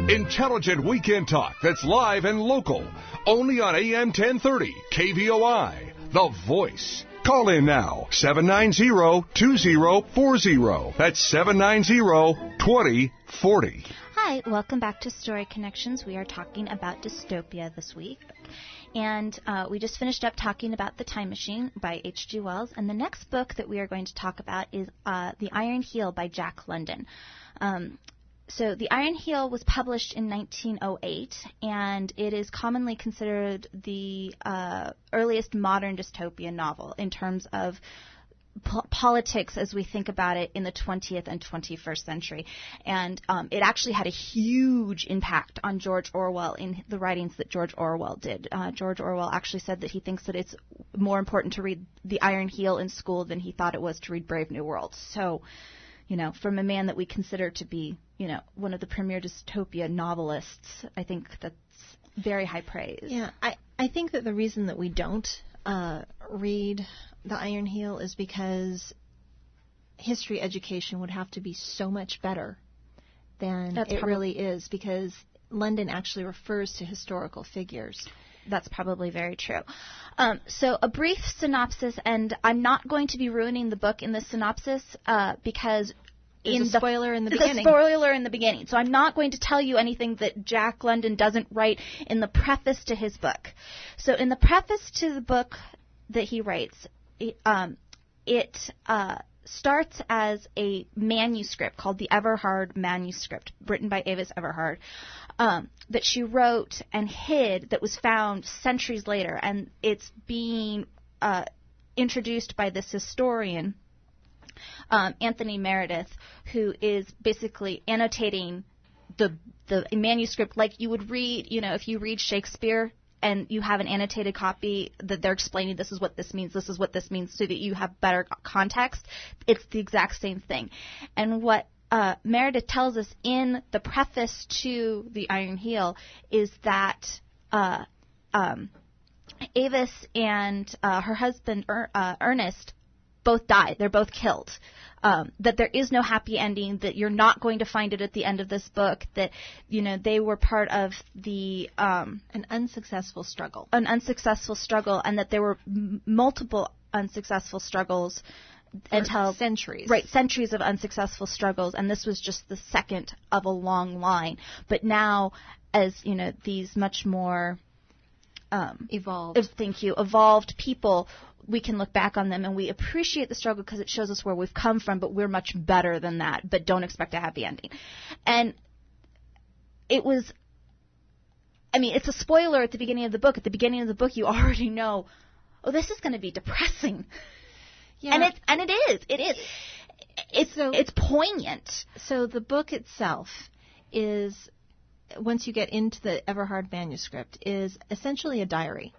Intelligent weekend talk that's live and local. Only on AM 1030 KVOI, The Voice. Call in now, 790-2040. That's 790-2040. Hi, welcome back to Story Connections. We are talking about dystopia this week. And we just finished up talking about The Time Machine by H.G. Wells. And the next book that we are going to talk about is The Iron Heel by Jack London. So The Iron Heel was published in 1908, and it is commonly considered the earliest modern dystopian novel in terms of politics as we think about it in the 20th and 21st century. And it actually had a huge impact on George Orwell in the writings that George Orwell did. George Orwell actually said that he thinks that it's more important to read The Iron Heel in school than he thought it was to read Brave New World. So, you know, from a man that we consider to be, you know, one of the premier dystopia novelists, I think that's very high praise. Yeah, I think that the reason that we don't read The Iron Heel is because history education would have to be so much better than really is, because London actually refers to historical figures. That's probably very true. So a brief synopsis, and I'm not going to be ruining the book in the synopsis because there's a spoiler in the beginning. There's a spoiler in the beginning. So I'm not going to tell you anything that Jack London doesn't write in the preface to his book. So in the preface to the book that he writes, it starts as a manuscript called the Everhard Manuscript, written by Avis Everhard, that she wrote and hid, that was found centuries later. And it's being introduced by this historian, Anthony Meredith, who is basically annotating the manuscript like you would read, you know, if you read Shakespeare and you have an annotated copy that they're explaining this is what this means, so that you have better context. It's the exact same thing. And what Meredith tells us in the preface to The Iron Heel is that Avis and her husband Ernest both die. They're both killed. That there is no happy ending, that you're not going to find it at the end of this book, that, you know, they were part of the an unsuccessful struggle, and that there were multiple unsuccessful struggles until centuries. Right, centuries of unsuccessful struggles, and this was just the second of a long line. But now, as you know, these much more evolved people, we can look back on them and we appreciate the struggle because it shows us where we've come from, but we're much better than that, but don't expect a happy ending. And it was, I mean, it's a spoiler at the beginning of the book. At the beginning of the book, you already know, oh, this is going to be depressing. Yeah. And it is. It's poignant. So the book itself is, once you get into the Everhard manuscript, is essentially a diary.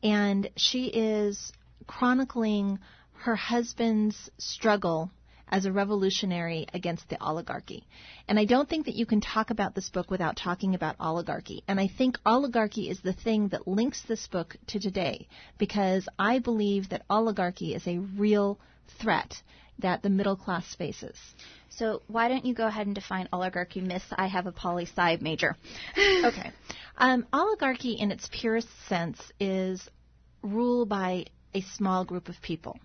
And she is chronicling her husband's struggle as a revolutionary against the oligarchy. And I don't think that you can talk about this book without talking about oligarchy. And I think oligarchy is the thing that links this book to today, because I believe that oligarchy is a real threat that the middle class faces. So why don't you go ahead and define oligarchy, Miss I have a poli-sci major. Okay. Oligarchy in its purest sense is rule by a small group of people.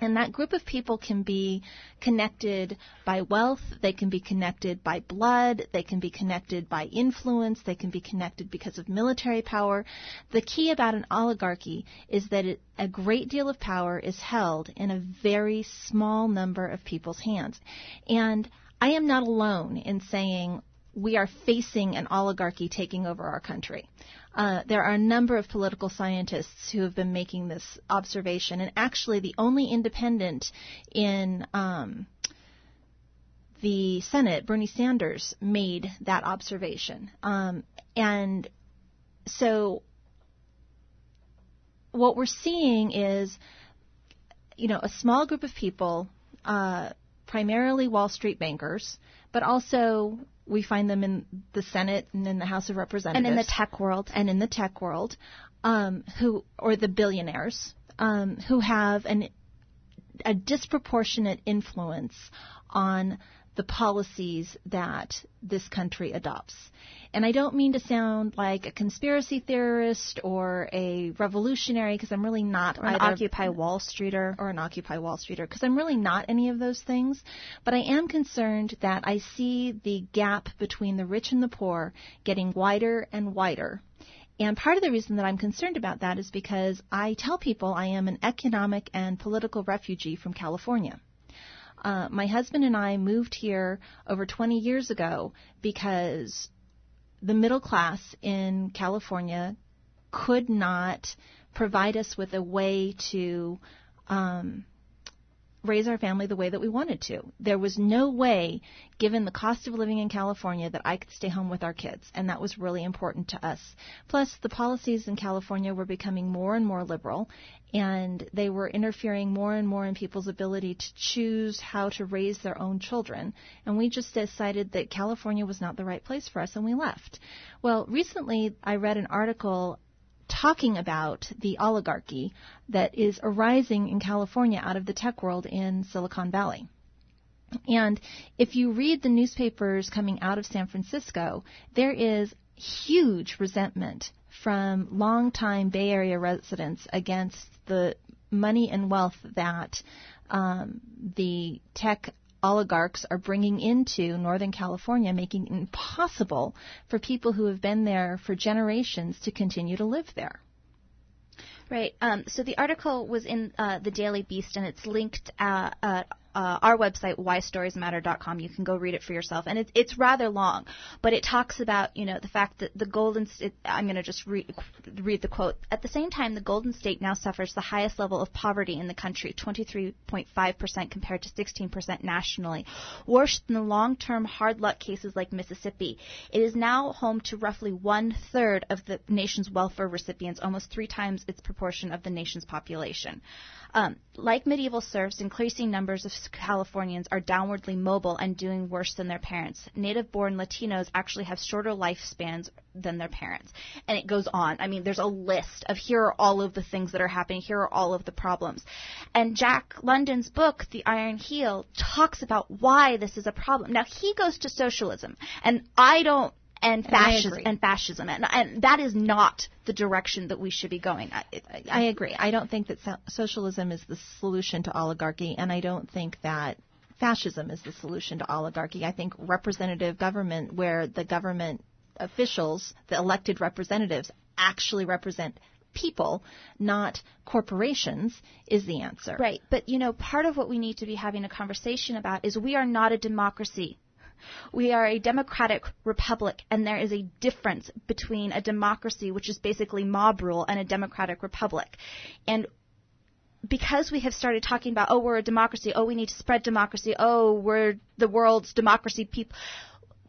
And that group of people can be connected by wealth, they can be connected by blood, they can be connected by influence, they can be connected because of military power. The key about an oligarchy is that a great deal of power is held in a very small number of people's hands. And I am not alone in saying we are facing an oligarchy taking over our country. There are a number of political scientists who have been making this observation, and actually the only independent in the Senate, Bernie Sanders, made that observation. And so what we're seeing is, you know, a small group of people, primarily Wall Street bankers, but also we find them in the Senate and in the House of Representatives. And in the tech world. Or the billionaires, who have a disproportionate influence on the policies that this country adopts. And I don't mean to sound like a conspiracy theorist or a revolutionary, because I'm really not. Or an Occupy Wall Streeter. Or an Occupy Wall Streeter, because I'm really not any of those things. But I am concerned that I see the gap between the rich and the poor getting wider and wider. And part of the reason that I'm concerned about that is because I tell people I am an economic and political refugee from California. My husband and I moved here over 20 years ago because the middle class in California could not provide us with a way to raise our family the way that we wanted to. There was no way, given the cost of living in California, that I could stay home with our kids, and that was really important to us. Plus, the policies in California were becoming more and more liberal, and they were interfering more and more in people's ability to choose how to raise their own children, and we just decided that California was not the right place for us, and we left. Well, recently I read an article talking about the oligarchy that is arising in California out of the tech world in Silicon Valley. And if you read the newspapers coming out of San Francisco, there is huge resentment from longtime Bay Area residents against the money and wealth that the tech oligarchs are bringing into Northern California, making it impossible for people who have been there for generations to continue to live there. Right. So the article was in the Daily Beast, and it's linked at our website, whystoriesmatter.com. You can go read it for yourself. And it's rather long, but it talks about, the fact that the Golden State, I'm going to just read the quote. At the same time, the Golden State now suffers the highest level of poverty in the country, 23.5% compared to 16% nationally. Worse than the long-term hard luck cases like Mississippi. It is now home to roughly 1/3 of the nation's welfare recipients, almost 3 times its proportion of the nation's population. Like medieval serfs, increasing numbers of Californians are downwardly mobile and doing worse than their parents. Native-born Latinos actually have shorter lifespans than their parents. And it goes on. I mean, there's a list of here are all of the things that are happening. Here are all of the problems. And Jack London's book, The Iron Heel, talks about why this is a problem. Now, he goes to socialism, and I don't. And fascism, and that is not the direction that we should be going. I agree. I don't think that socialism is the solution to oligarchy, and I don't think that fascism is the solution to oligarchy. I think representative government, where the government officials, the elected representatives, actually represent people, not corporations, is the answer. Right. But, part of what we need to be having a conversation about is we are not a democracy. We are a democratic republic, and there is a difference between a democracy, which is basically mob rule, and a democratic republic. And because we have started talking about, we're a democracy, we need to spread democracy, we're the world's democracy,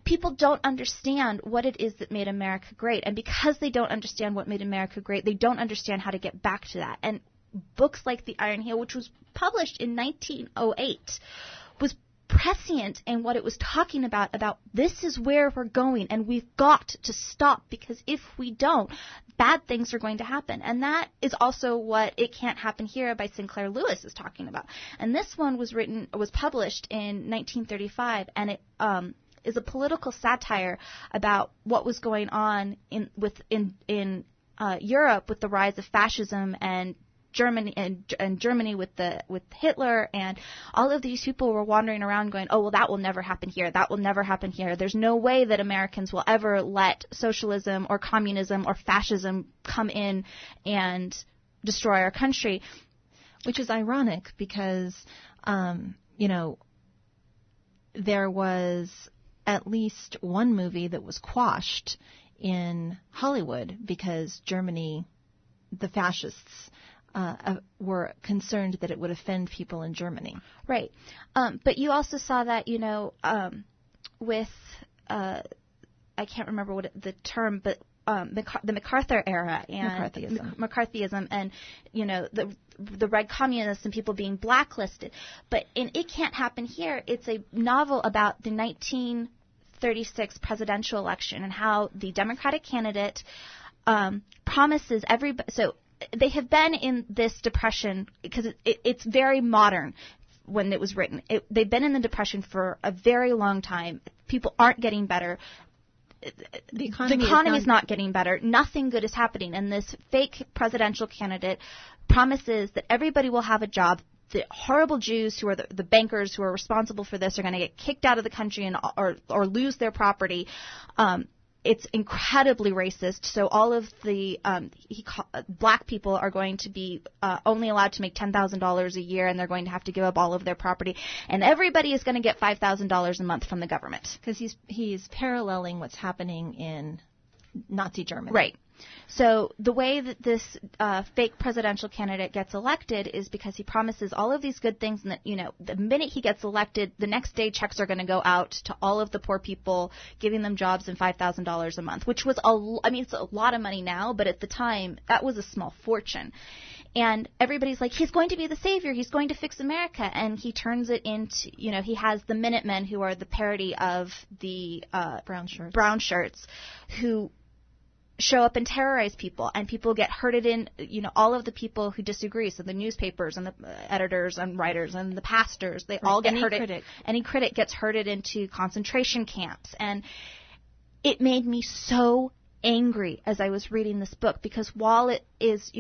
people don't understand what it is that made America great. And because they don't understand what made America great, they don't understand how to get back to that. And books like The Iron Heel, which was published in 1908, was prescient in what it was talking about this is where we're going, and we've got to stop, because if we don't, bad things are going to happen. And that is also what It Can't Happen Here by Sinclair Lewis is talking about. And this one was published in 1935, and it is a political satire about what was going on in Europe with the rise of fascism and Germany and Germany with Hitler, and all of these people were wandering around going, that will never happen here. That will never happen here. There's no way that Americans will ever let socialism or communism or fascism come in and destroy our country. Which is ironic because, there was at least one movie that was quashed in Hollywood because Germany, the fascists, were concerned that it would offend people in Germany. Right. But you also saw that, with, I can't remember what the term, but the MacArthur era and McCarthyism and, the red communists and people being blacklisted. But in It Can't Happen Here, it's a novel about the 1936 presidential election and how the Democratic candidate promises everybody. So they have been in this depression because it's very modern when it was written. They've been in the Depression for a very long time. People aren't getting better. The economy is not getting better. Nothing good is happening. And this fake presidential candidate promises that everybody will have a job. The horrible Jews who are the bankers who are responsible for this are going to get kicked out of the country or lose their property. It's incredibly racist. So all of the black people are going to be only allowed to make $10,000 a year, and they're going to have to give up all of their property. And everybody is going to get $5,000 a month from the government. Because he's paralleling what's happening in Nazi Germany. Right. So the way that this fake presidential candidate gets elected is because he promises all of these good things, and that, the minute he gets elected, the next day checks are going to go out to all of the poor people, giving them jobs and $5,000 a month, which was it's a lot of money now, but at the time that was a small fortune. And everybody's like, he's going to be the savior, he's going to fix America, and he turns it into, he has the Minutemen, who are the parody of the brown shirts, who show up and terrorize people, and people get herded in, all of the people who disagree, so the newspapers and the editors and writers and the pastors, they all get herded. Any critic gets herded into concentration camps. And it made me so angry as I was reading this book, because while it is,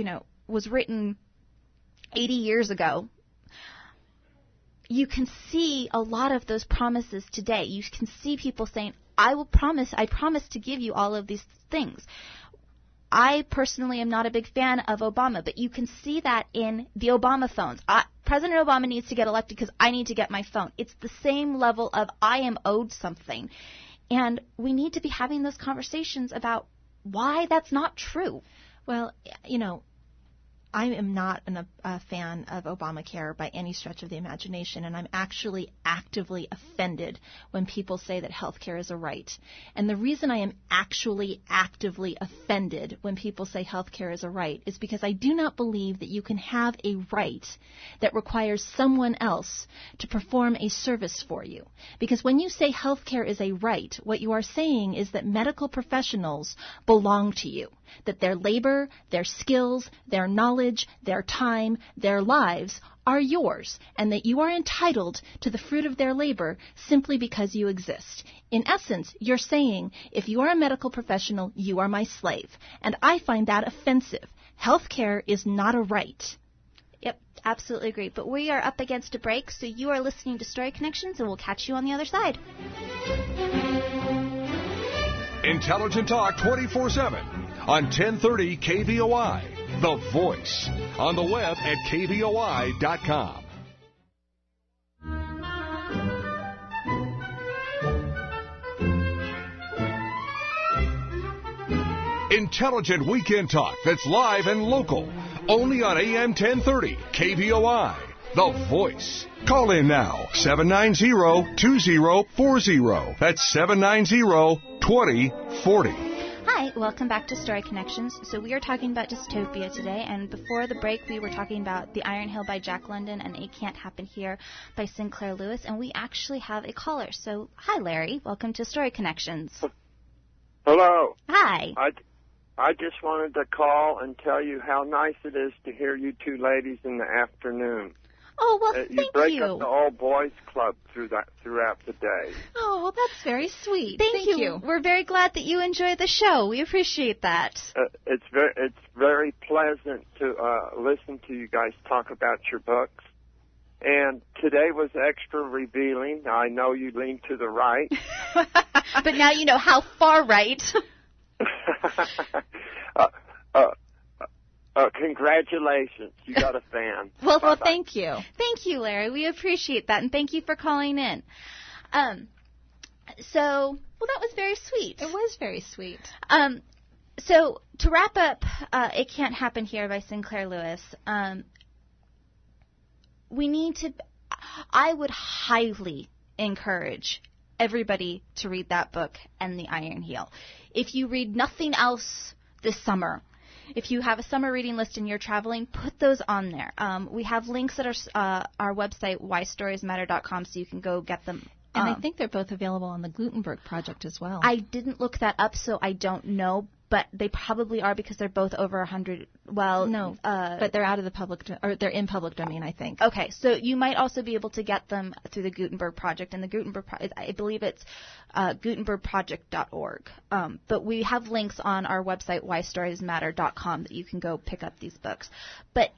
was written 80 years ago, you can see a lot of those promises today. You can see people saying, I promise to give you all of these things. I personally am not a big fan of Obama, but you can see that in the Obama phones. President Obama needs to get elected because I need to get my phone. It's the same level of I am owed something. And we need to be having those conversations about why that's not true. Well, I am not a fan of Obamacare by any stretch of the imagination, and I'm actually actively offended when people say that health care is a right. And the reason I am actually actively offended when people say health care is a right is because I do not believe that you can have a right that requires someone else to perform a service for you. Because when you say health care is a right, what you are saying is that medical professionals belong to you, that their labor, their skills, their knowledge, their time, their lives are yours, and that you are entitled to the fruit of their labor simply because you exist. In essence, you're saying, if you are a medical professional, you are my slave. And I find that offensive. Healthcare is not a right. Yep, absolutely agree. But we are up against a break, so you are listening to Story Connections, and we'll catch you on the other side. Intelligent Talk 24/7 on 1030 KVOI. The Voice, on the web at kvoi.com. Intelligent weekend talk that's live and local, only on AM 1030 KVOI. The Voice. Call in now, 790-2040. That's 790-2040. Hi, welcome back to Story Connections. So we are talking about dystopia today, and before the break we were talking about The Iron Hill by Jack London and It Can't Happen Here by Sinclair Lewis, and we actually have a caller. So, hi Larry, welcome to Story Connections. Hello. Hi. I just wanted to call and tell you how nice it is to hear you two ladies in the afternoon. Oh, well, thank you. You break up the all boys club throughout the day. Oh, well, that's very sweet. Thank you. We're very glad that you enjoy the show. We appreciate that. It's very pleasant to listen to you guys talk about your books. And today was extra revealing. I know you lean to the right. But now you know how far right. Congratulations. You got a fan. Well, thank you. Thank you, Larry. We appreciate that, and thank you for calling in. That was very sweet. It was very sweet. So to wrap up It Can't Happen Here by Sinclair Lewis, I would highly encourage everybody to read that book and The Iron Heel. If you read nothing else this summer, if you have a summer reading list and you're traveling, put those on there. We have links at our website, whystoriesmatter.com, so you can go get them. And I think they're both available on the Gutenberg Project as well. I didn't look that up, so I don't know. but they probably are because they're both over 100. Well, no, but they're out of the public, or they're in public domain, I think. Okay, so you might also be able to get them through the Gutenberg Project, and the Gutenberg, I believe it's gutenbergproject.org. But we have links on our website, whystoriesmatter.com, that you can go pick up these books. But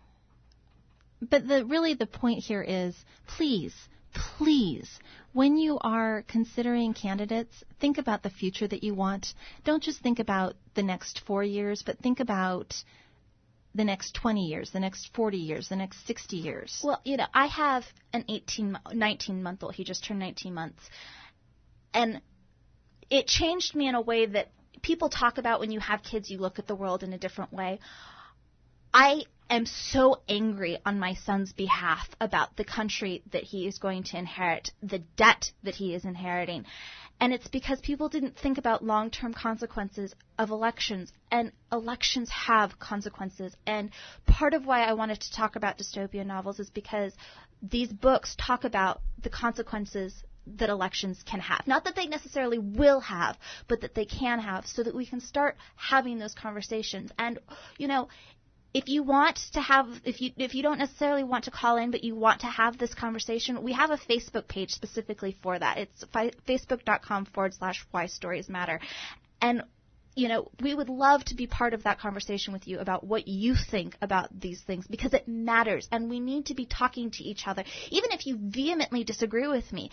the point here is, please, when you are considering candidates, think about the future that you want. Don't just think about the next 4 years, but think about the next 20 years, the next 40 years, the next 60 years. Well, I have an 19-month-old. He just turned 19 months. And it changed me in a way that people talk about when you have kids, you look at the world in a different way. I am so angry on my son's behalf about the country that he is going to inherit, the debt that he is inheriting. And it's because people didn't think about long-term consequences of elections. And elections have consequences. And part of why I wanted to talk about dystopia novels is because these books talk about the consequences that elections can have. Not that they necessarily will have, but that they can have, so that we can start having those conversations. And, if you want to have, if you don't necessarily want to call in, but you want to have this conversation, we have a Facebook page specifically for that. It's facebook.com/whystoriesmatter. And, we would love to be part of that conversation with you about what you think about these things, because it matters, and we need to be talking to each other. Even if you vehemently disagree with me,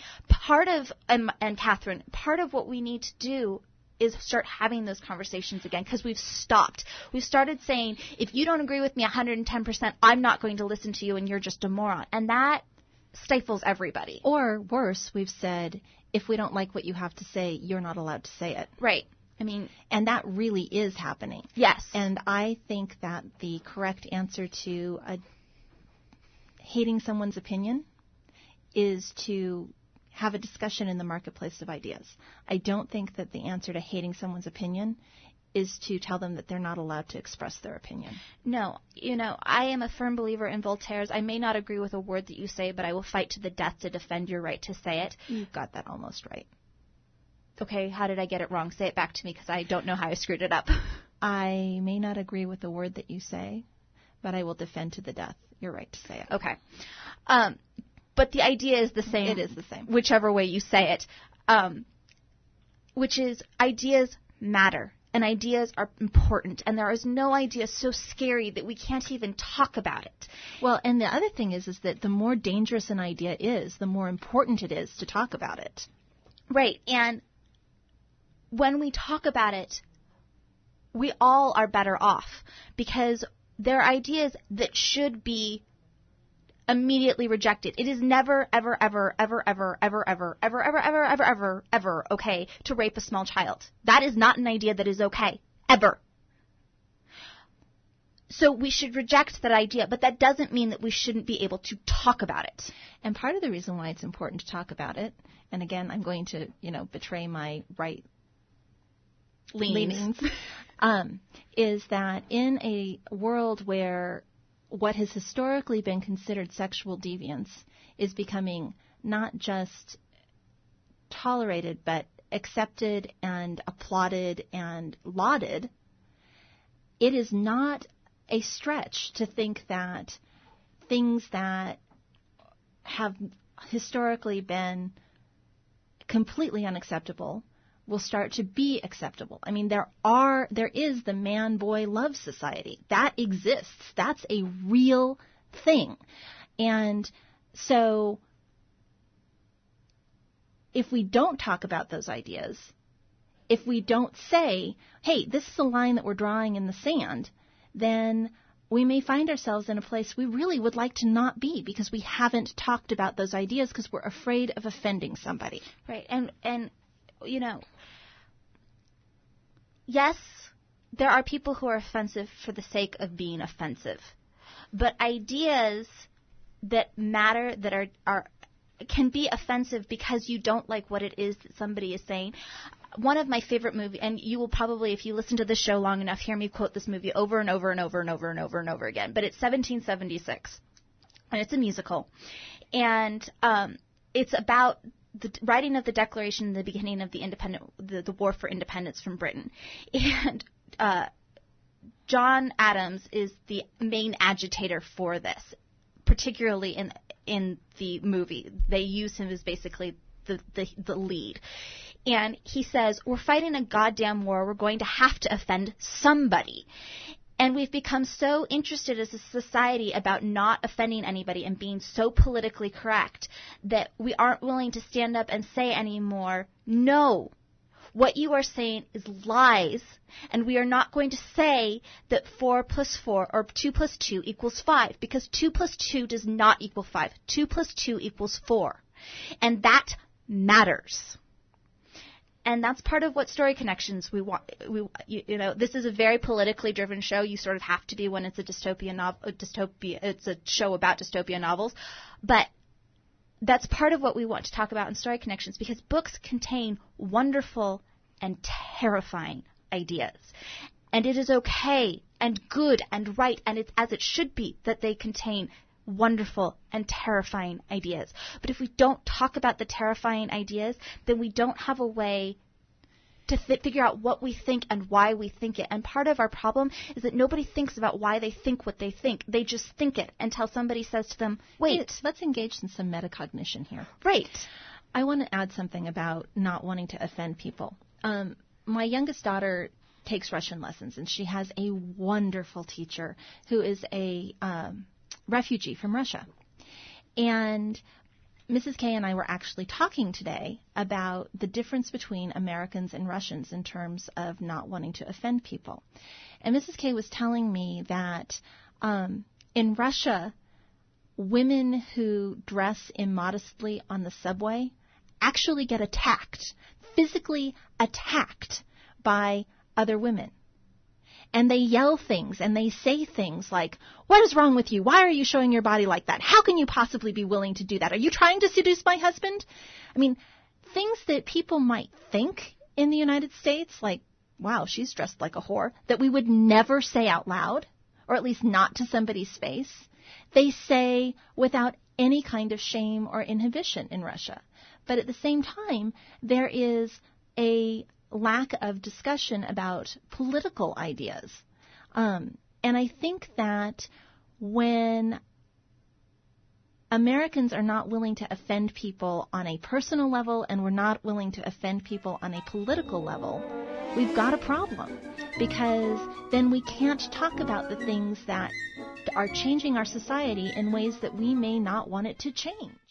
and Kathryn, part of what we need to do is start having those conversations again, because we've stopped. We've started saying, if you don't agree with me 110%, I'm not going to listen to you and you're just a moron. And that stifles everybody. Or worse, we've said, if we don't like what you have to say, you're not allowed to say it. Right. And that really is happening. Yes. And I think that the correct answer to hating someone's opinion is to have a discussion in the marketplace of ideas. I don't think that the answer to hating someone's opinion is to tell them that they're not allowed to express their opinion. No. I am a firm believer in Voltaire's, I may not agree with a word that you say, but I will fight to the death to defend your right to say it. You've got that almost right. Okay, how did I get it wrong? Say it back to me, because I don't know how I screwed it up. I may not agree with the word that you say, but I will defend to the death your right to say it. Okay. But the idea is the same. It is the same. Whichever way you say it. Which is, ideas matter. And ideas are important. And there is no idea so scary that we can't even talk about it. Well, and the other thing is that the more dangerous an idea is, the more important it is to talk about it. Right. And when we talk about it, we all are better off, because they're ideas that should be immediately rejected. It is never, ever, ever, ever, ever, ever, ever, ever, ever, ever, ever, ever, ever okay to rape a small child. That is not an idea that is okay. Ever. So we should reject that idea, but that doesn't mean that we shouldn't be able to talk about it. And part of the reason why it's important to talk about it, and again, I'm going to, betray my right leanings, is that in a world where what has historically been considered sexual deviance is becoming not just tolerated, but accepted and applauded and lauded, it is not a stretch to think that things that have historically been completely unacceptable will start to be acceptable. There is the man-boy love society. That exists. That's a real thing. And so if we don't talk about those ideas, if we don't say, hey, this is a line that we're drawing in the sand, then we may find ourselves in a place we really would like to not be, because we haven't talked about those ideas because we're afraid of offending somebody. Right. And yes, there are people who are offensive for the sake of being offensive. But ideas that matter, that are can be offensive because you don't like what it is that somebody is saying. One of my favorite movies, and you will probably, if you listen to this show long enough, hear me quote this movie over and over and over and over and over and over again. But it's 1776, and it's a musical. And it's about the writing of the Declaration in the beginning of the war for independence from Britain. And John Adams is the main agitator for this, particularly in the movie. They use him as basically the lead. And he says, we're fighting a goddamn war. We're going to have to offend somebody. And we've become so interested as a society about not offending anybody and being so politically correct that we aren't willing to stand up and say anymore, no, what you are saying is lies, and we are not going to say that 4 plus 4 or 2 plus 2 equals 5, because 2 plus 2 does not equal 5. 2 plus 2 equals 4. And that matters. And that's part of what Story Connections we want. This is a very politically driven show. You sort of have to be when it's a dystopian novel. It's a show about dystopia novels, but that's part of what we want to talk about in Story Connections, because books contain wonderful and terrifying ideas, and it is okay and good and right, and it's as it should be that they contain wonderful and terrifying ideas. But if we don't talk about the terrifying ideas, then we don't have a way to figure out what we think and why we think it. And part of our problem is that nobody thinks about why they think what they think. They just think it until somebody says to them, wait. Let's engage in some metacognition here. Right. I want to add something about not wanting to offend people. My youngest daughter takes Russian lessons, and she has a wonderful teacher who is a refugee from Russia. And Mrs. K and I were actually talking today about the difference between Americans and Russians in terms of not wanting to offend people. And Mrs. K was telling me that in Russia, women who dress immodestly on the subway actually get attacked, physically attacked by other women. And they yell things and they say things like, what is wrong with you? Why are you showing your body like that? How can you possibly be willing to do that? Are you trying to seduce my husband? I mean, things that people might think in the United States, like, wow, she's dressed like a whore, that we would never say out loud, or at least not to somebody's face, they say without any kind of shame or inhibition in Russia. But at the same time, there is a lack of discussion about political ideas. And I think that when Americans are not willing to offend people on a personal level and we're not willing to offend people on a political level, we've got a problem, because then we can't talk about the things that are changing our society in ways that we may not want it to change.